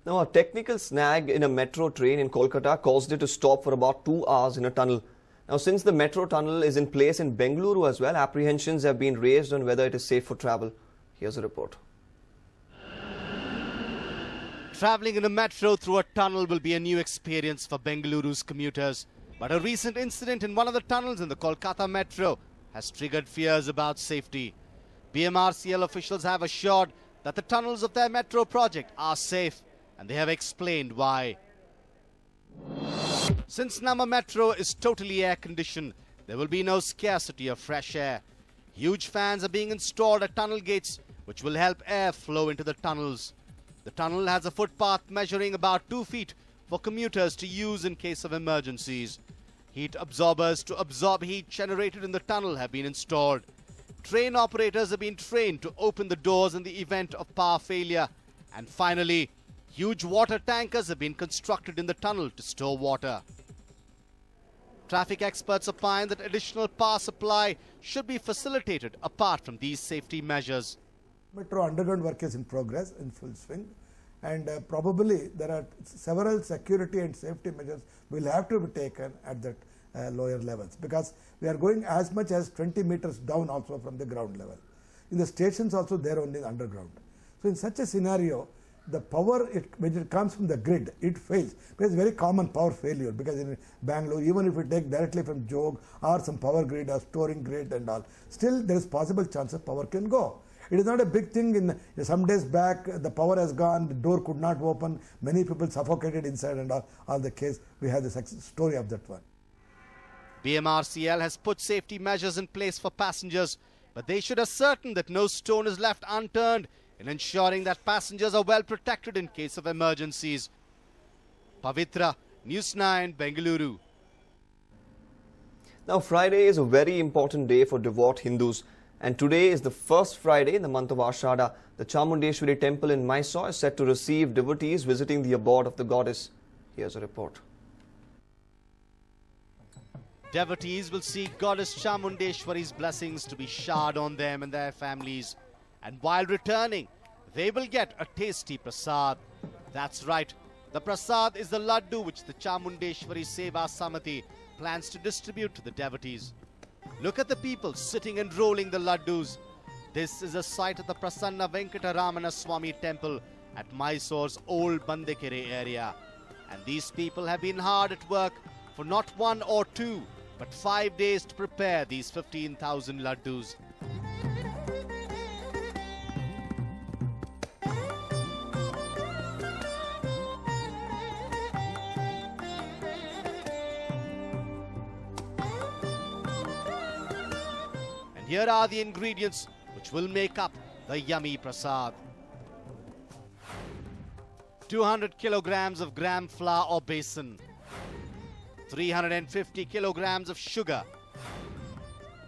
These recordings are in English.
Now, a technical snag in a metro train in Kolkata caused it to stop for about 2 hours in a tunnel. Now, since the metro tunnel is in place in Bengaluru as well, apprehensions have been raised on whether it is safe for travel. Here's a report. Travelling in a metro through a tunnel will be a new experience for Bengaluru's commuters. But a recent incident in one of the tunnels in the Kolkata metro has triggered fears about safety. BMRCL officials have assured that the tunnels of their metro project are safe, and they have explained why. Since Nama Metro is totally air-conditioned, there will be no scarcity of fresh air. Huge fans are being installed at tunnel gates, which will help air flow into the tunnels. The tunnel has a footpath measuring about 2 feet for commuters to use in case of emergencies. Heat absorbers to absorb heat generated in the tunnel have been installed. Train operators have been trained to open the doors in the event of power failure. And finally, huge water tankers have been constructed in the tunnel to store water. Traffic experts opine that additional power supply should be facilitated apart from these safety measures. Metro underground work is in progress, in full swing, and probably there are several security and safety measures will have to be taken at that lower levels, because we are going as much as 20 meters down also from the ground level. In the stations also they are only underground. So in such a scenario, the power, when it comes from the grid, it fails. It's very common power failure, because in Bangalore, even if we take directly from Jog or some power grid or storing grid and all, still there is possible chance of power can go. It is not a big thing. In some days back, the power has gone, the door could not open, many people suffocated inside and all the case. We have the story of that one. BMRCL has put safety measures in place for passengers, but they should ascertain that no stone is left unturned in ensuring that passengers are well protected in case of emergencies. Pavitra, News 9, Bengaluru. Now, Friday is a very important day for devout Hindus. And today is the first Friday in the month of Ashada. The Chamundeshwari temple in Mysore is set to receive devotees visiting the abode of the goddess. Here's a report. Devotees will seek Goddess Chamundeshwari's blessings to be showered on them and their families. And while returning, they will get a tasty prasad. That's right, the prasad is the laddu which the Chamundeshwari Seva Samiti plans to distribute to the devotees. Look at the people sitting and rolling the laddus. This is a sight at the Prasanna Venkataramana Swami temple at Mysore's old Bandekere area. And these people have been hard at work for not 1 or 2, but 5 days to prepare these 15,000 laddus. Here are the ingredients which will make up the yummy prasad. 200 kilograms of gram flour or besan, 350 kilograms of sugar,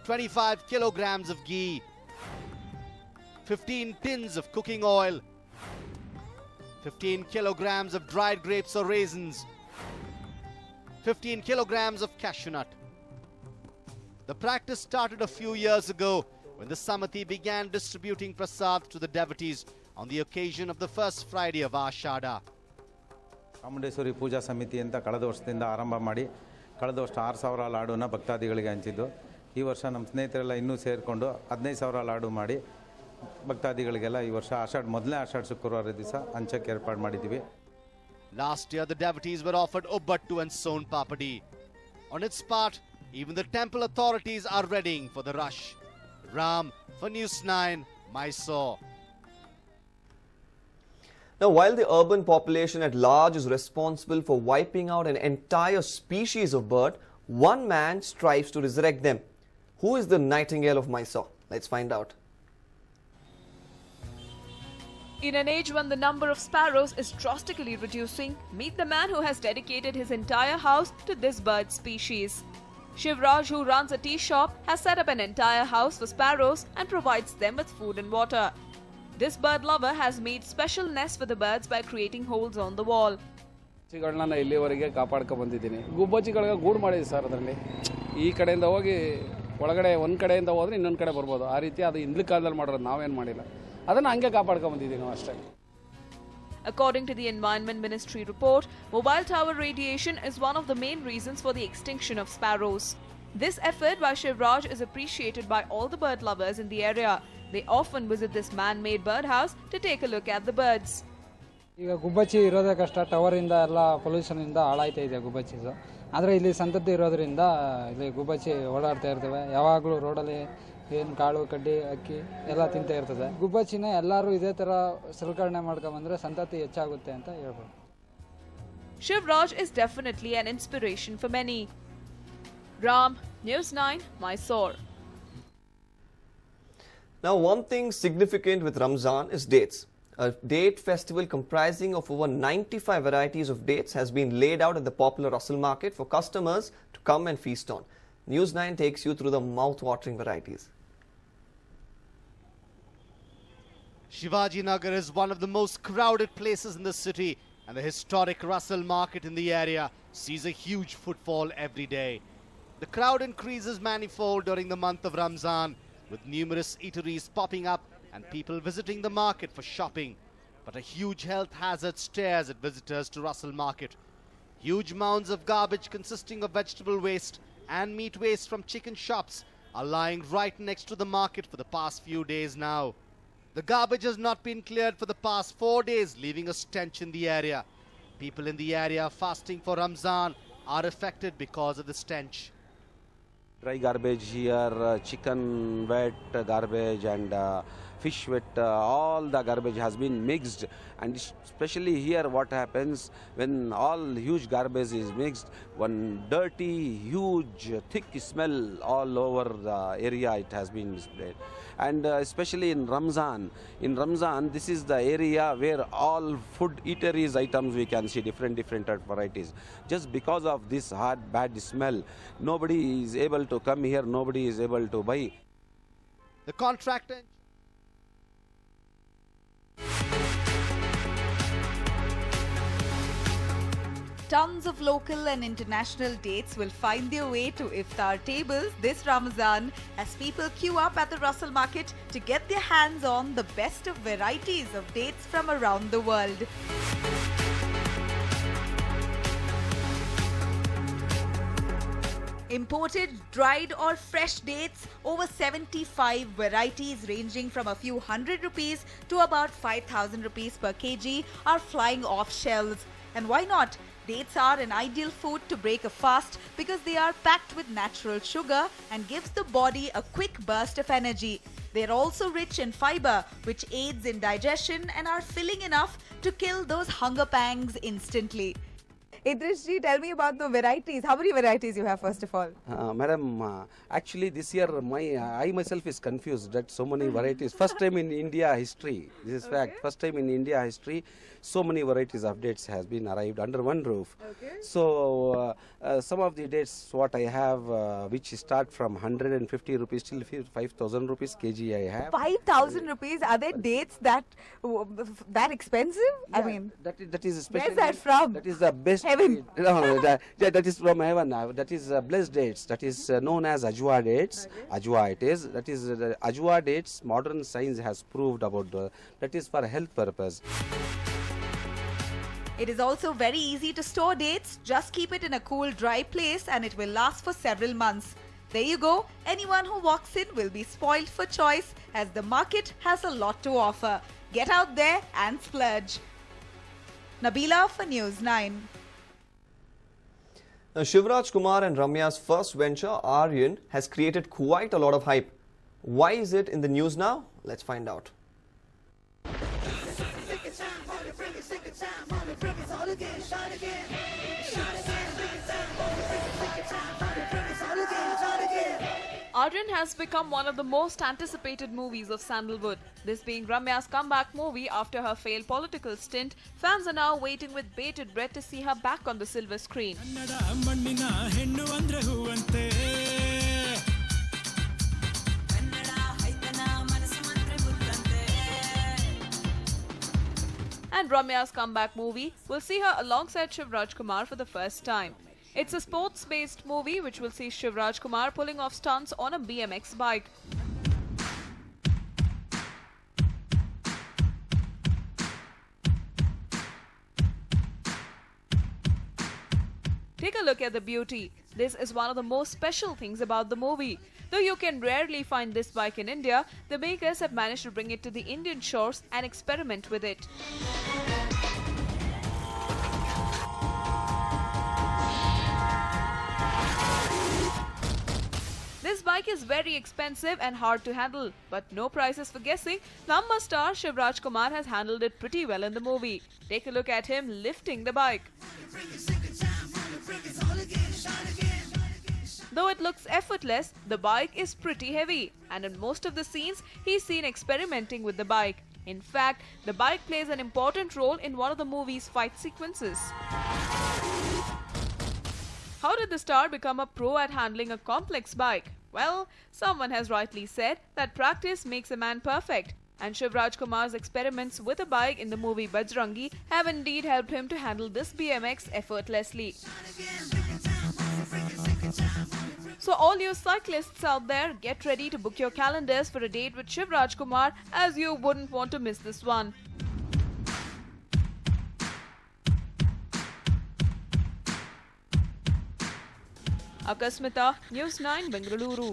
25 kilograms of ghee, 15 tins of cooking oil, 15 kilograms of dried grapes or raisins, 15 kilograms of cashew nut. The practice started a few years ago when the Samiti began distributing prasad to the devotees on the occasion of the first Friday of Ashada. Chamundeshwari ಪೂಜಾ ಸಮಿತಿ ಅಂತ ಕಳೆದ ವರ್ಷದಿಂದ ಆರಂಭ ಮಾಡಿ ಕಳೆದ ವರ್ಷ 6,000 ಲಾಡುನ ಭಕ್ತಾದಿಗಳಿಗೆ ಹಂಚಿದ್ದು. ಈ ವರ್ಷ ನಮ್ಮ ಸ್ನೇಹಿತರೆಲ್ಲ ಇನ್ನೂ ಸೇರಿಕೊಂಡು 15,000 ಲಾಡು ಮಾಡಿ ಭಕ್ತಾದಿಗಳಿಗೆಲ್ಲ ಈ ವರ್ಷ ಮೊದಲನೇ ಆಷಾಢ ಶುಕ್ರವಾರ ದಿವಸ ಹಂಚಕ್ಕೆ ಏರ್ಪಾಡು ಮಾಡಿದ್ದೀವಿ. Last year the devotees were offered obbattu and son papadi. On its part, even the temple authorities are readying for the rush. Ram for News 9, Mysore. Now, while the urban population at large is responsible for wiping out an entire species of bird, one man strives to resurrect them. Who is the nightingale of Mysore? Let's find out. In an age when the number of sparrows is drastically reducing, meet the man who has dedicated his entire house to this bird species. Shivraj, who runs a tea shop, has set up an entire house for sparrows and provides them with food and water. This bird lover has made special nests for the birds by creating holes on the wall. ಗುಬ್ಬಚ್ಚಿಗಳನ್ನ ಇಲ್ಲಿವರೆಗೆ ಕಾಪಾಡ್ಕೊಂಡು ಬಂದಿದ್ದೀನಿ. ಗುಬ್ಬಚ್ಚಿಗಳಿಗೆ ಗೂಡು ಮಾಡಿದೆ sir. ಅದರಲ್ಲಿ ಈ ಕಡೆಯಿಂದ ಹೋಗಿ ಒಳಗಡೆ ಒಂದು ಕಡೆಯಿಂದ ಹೋದ್ರೆ ಇನ್ನೊಂದು ಕಡೆ ಬರ್ಬೋದು. ಆ ರೀತಿ ಅದು ಹಿಂದಿನ ಕಾಲದಲ್ಲಿ ಮಾಡೋದು, ನಾವೇನು ಮಾಡಿಲ್ಲ. ಅದನ್ನು ಹಂಗೆ ಕಾಪಾಡ್ಕೊಂಡು ಬಂದಿದ್ದೀವಿ ನಾವು ಅಷ್ಟೇ. 200 kilograms of gram flour or besan, 350 kilograms of sugar, 25 kilograms of ghee, 15 tins of cooking oil, 15 kilograms of cashew nut. The practice started a few years ago when the Samiti began distributing prasad to the devotees on the occasion of the first Friday of Ashada. According to the Environment Ministry report, mobile tower radiation is one of the main reasons for the extinction of sparrows. This effort by Shivraj is appreciated by all the bird lovers in the area. They often visit this man-made birdhouse to take a look at the birds. ಈಗ ಗುಬ್ಬಚ್ಚಿ ಇರೋದೇ ಕಷ್ಟ, ಟವರಿಂದ ಎಲ್ಲ ಪೊಲ್ಯೂಷನಿಂದ ಹಾಳಾಯ್ತಾ ಇದೆ ಗುಬ್ಬಚ್ಚಿದು. ಆದರೆ ಇಲ್ಲಿ ಸಂತತಿ ಇರೋದ್ರಿಂದ ಇಲ್ಲಿ ಗುಬ್ಬಚ್ಚಿ ಓಡಾಡ್ತಾ ಇರ್ತವೆ. ಯಾವಾಗಲೂ ರೋಡಲ್ಲಿ ಏನು ಕಾಳು ಕಡ್ಡಿ ಅಕ್ಕಿ ಎಲ್ಲ ತಿಂತಾ ಇರ್ತದೆ. ಗುಬ್ಬಚ್ಚಿನ ಎಲ್ಲರೂ ಇದೇ ಥರ ಸಂರಕ್ಷಣೆ ಮಾಡ್ಕೊಂಬಂದ್ರೆ ಸಂತತಿ ಹೆಚ್ಚಾಗುತ್ತೆ ಅಂತ ಹೇಳ್ಬೋದು. Shivraj is definitely an inspiration for many. Ram, News9, Mysore. Now, one thing significant with Ramzan is dates. A date festival comprising of over 95 varieties of dates has been laid out at the popular Russell Market for customers to come and feast on. News9 takes you through the mouth-watering varieties. Shivaji Nagar is one of the most crowded places in the city, and the historic Russell Market in the area sees a huge footfall every day. The crowd increases manifold during the month of Ramzan, with numerous eateries popping up and people visiting the market for shopping. But a huge health hazard stares at visitors to Russell Market. Huge mounds of garbage consisting of vegetable waste and meat waste from chicken shops are lying right next to the market for the past few days now. The garbage has not been cleared for the past 4 days, leaving a stench in the area. People in the area fasting for Ramzan are affected because of the stench. Dry garbage here, chicken wet garbage and fish wet, all the garbage has been mixed, and especially here what happens when all huge garbage is mixed, one dirty, huge, thick smell all over the area it has been spread. And especially in Ramzan, this is the area where all food eateries items we can see different varieties. Just because of this hard bad smell, nobody is able to come here, nobody is able to buy. The contractor Tons of local and international dates will find their way to iftar tables this Ramadan as people queue up at the Russell Market to get their hands on the best of varieties of dates from around the world. Imported, dried or fresh dates, over 75 varieties ranging from a few hundred rupees to about 5,000 rupees per kg are flying off shelves. And why not? Dates are an ideal food to break a fast because they are packed with natural sugar and gives the body a quick burst of energy. They are also rich in fiber, which aids in digestion and are filling enough to kill those hunger pangs instantly. Idrishji, tell me about the varieties. How many varieties you have, first of all? Madam, actually this year I myself is confused that so many varieties. First time in India history, this is fact. First time in India history, so many varieties of dates has been arrived under one roof. Okay. So some of the dates what I have, which start from 150 rupees till 5,000 rupees kg I have. 5,000 rupees? Are there dates that expensive? Yeah, I mean, that is special. where's that from? That is the best. Heaven. No, that is from heaven. That is blessed dates. That is known as Ajwa dates. Okay. Ajwa it is. That is Ajwa dates. Modern science has proved about that is for health purpose. It is also very easy to store dates. Just keep it in a cool, dry place and it will last for several months. There you go. Anyone who walks in will be spoiled for choice as the market has a lot to offer. Get out there and splurge. Nabila for News 9. Now, Shivraj Kumar and Ramya's first venture, Aryan, has created quite a lot of hype. Why is it in the news now? Let's find out. Aryan has become one of the most anticipated movies of Sandalwood. This being Ramya's comeback movie after her failed political stint, fans are now waiting with bated breath to see her back on the silver screen. And Ramya's comeback movie will see her alongside Shivraj Kumar for the first time. It's a sports-based movie which will see Shivraj Kumar pulling off stunts on a BMX bike. Take a look at the beauty. This is one of the most special things about the movie. Though you can rarely find this bike in India, the makers have managed to bring it to the Indian shores and experiment with it. This bike is very expensive and hard to handle, but no prizes for guessing. Namma star Shivraj Kumar has handled it pretty well in the movie. Take a look at him lifting the bike. Though it looks effortless, the bike is pretty heavy, and in most of the scenes, he's seen experimenting with the bike. In fact, the bike plays an important role in one of the movie's fight sequences. How did the star become a pro at handling a complex bike? Well, someone has rightly said that practice makes a man perfect, and Shivraj Kumar's experiments with a bike in the movie Bajrangi have indeed helped him to handle this BMX effortlessly. So all you cyclists out there, get ready to book your calendars for a date with Shivraj Kumar, as you wouldn't want to miss this one. Akasmita, News9, Bengaluru.